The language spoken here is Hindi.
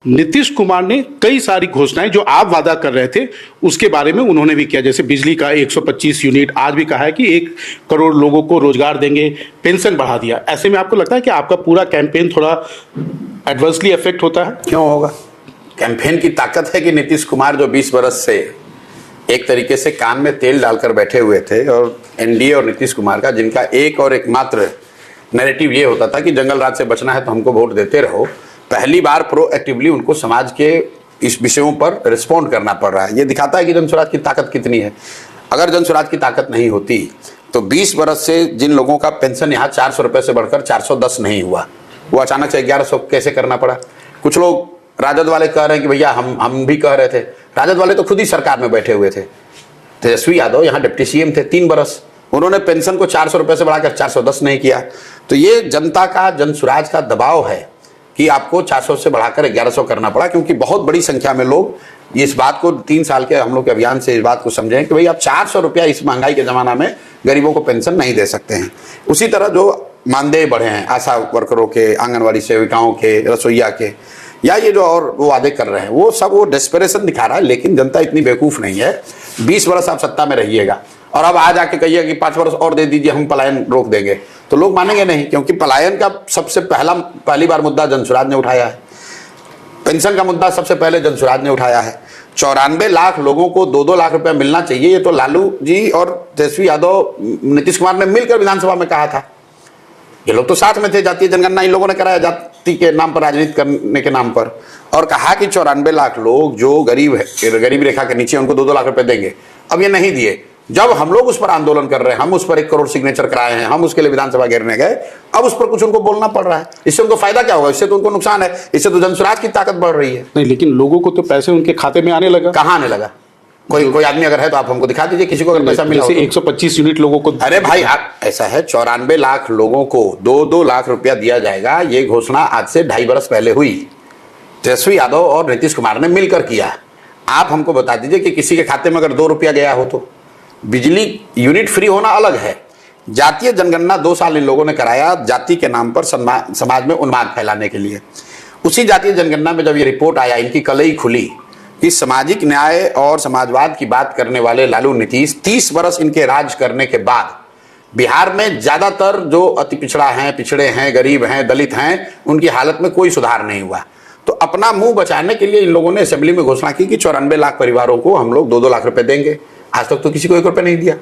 नीतीश कुमार ने कई सारी घोषणाएं जो आप वादा कर रहे थे उसके बारे में उन्होंने भी किया, जैसे बिजली का 125 यूनिट, आज भी कहा है कि 1 करोड़ लोगों को रोजगार देंगे, पेंशन बढ़ा दिया। ऐसे में आपको लगता है कि आपका पूरा कैंपेन थोड़ा एडवर्सली अफेक्ट होता है? क्यों होगा? कैंपेन की ताकत है कि नीतीश कुमार जो 20 बरस से एक तरीके से कान में तेल डालकर बैठे हुए थे, और एनडीए और नीतीश कुमार का जिनका एक और एकमात्र नैरेटिव ये होता था कि जंगल राज से बचना है तो हमको वोट देते रहो, पहली बार प्रोएक्टिवली उनको समाज के इस विषयों पर रिस्पॉन्ड करना पड़ रहा है। ये दिखाता है कि जनस्वराज की ताकत कितनी है। अगर जनस्वराज की ताकत नहीं होती तो 20 बरस से जिन लोगों का पेंशन यहाँ 400 रुपये से बढ़कर 410 नहीं हुआ, वो अचानक से 1100 कैसे करना पड़ा? कुछ लोग राजद वाले कह रहे हैं कि भैया हम भी कह रहे थे, राजद वाले तो खुद ही सरकार में बैठे हुए थे। तेजस्वी यादव यहाँ डिप्टी सीएम थे 3 बरस, उन्होंने पेंशन को 400 रुपये से बढ़ाकर 410 नहीं किया। तो ये जनता का, जनस्वराज का दबाव है कि आपको 400 से बढ़ाकर 1100 करना पड़ा, क्योंकि बहुत बड़ी संख्या में लोग इस बात को 3 साल के हम लोग के अभियान से इस बात को समझें कि भाई आप 400 रुपया इस महंगाई के ज़माना में गरीबों को पेंशन नहीं दे सकते हैं। उसी तरह जो मानदेय बढ़े हैं आशा वर्करों के, आंगनवाड़ी सेविकाओं के, रसोईया के, या ये जो और वो वादे कर रहे हैं, वो सब वो डेस्परेशन दिखा रहा है। लेकिन जनता इतनी बेवकूफ़ नहीं है। 20 बरस आप सत्ता में रहिएगा और अब आज आके कहिए कि 5 बरस और दे दीजिए, हम पलायन रोक देंगे, तो लोग मानेंगे नहीं, क्योंकि पलायन का सबसे पहली बार मुद्दा जनस्वराज ने उठाया है। पेंशन का मुद्दा सबसे पहले जनस्वराज ने उठाया है। 94 लाख लोगों को 2-2 लाख रुपया मिलना चाहिए, ये तो लालू जी और तेजस्वी यादव, नीतीश कुमार ने मिलकर विधानसभा में कहा था। ये लोग तो साथ में थे। जातीय जनगणना इन लोगों ने कराया जाति के नाम पर, राजनीति करने के नाम पर, और कहा कि 94 लाख लोग जो गरीब है, गरीबी रेखा के नीचे, उनको 2-2 लाख रुपए देंगे। अब ये नहीं दिए। जब हम लोग उस पर आंदोलन कर रहे हैं, हम उस पर 1 करोड़ सिग्नेचर कराए हैं, हम उसके लिए विधानसभा घेरने गए, अब उस पर कुछ उनको बोलना पड़ रहा है। इससे उनको फायदा क्या होगा? इससे तो उनको नुकसान है। इससे तो जनस्वराज की ताकत बढ़ रही है। नहीं, लेकिन लोगों को तो पैसे उनके खाते में आने लगा। कहाँ आने लगा? कोई आदमी अगर है तो आप हमको दिखा दीजिए, किसी को अगर पैसा मिला हो। 125 यूनिट लोगों को। अरे भाई, ऐसा है, 94 लाख लोगों को 2-2 लाख रुपया दिया जाएगा। ये घोषणा आज से 2.5 बरस पहले हुई, तेजस्वी यादव और नीतीश कुमार ने मिलकर किया। आप हमको बता दीजिए कि किसी के खाते में अगर 2 रुपया गया हो तो। बिजली यूनिट फ्री होना अलग है। जातीय जनगणना 2 साल इन लोगों ने कराया जाति के नाम पर समाज में उन्माद फैलाने के लिए। उसी जातीय जनगणना में जब ये रिपोर्ट आया, इनकी कलई खुली कि सामाजिक न्याय और समाजवाद की बात करने वाले लालू नीतीश 30 बरस इनके राज करने के बाद बिहार में ज्यादातर जो अति पिछड़ा हैं, पिछड़े हैं, गरीब हैं, दलित हैं, उनकी हालत में कोई सुधार नहीं हुआ। तो अपना मुंह बचाने के लिए इन लोगों ने असेंबली में घोषणा की कि 94 लाख परिवारों को हम लोग 2-2 लाख रुपए देंगे। आज तक तो किसी को 1 रुपया नहीं दिया।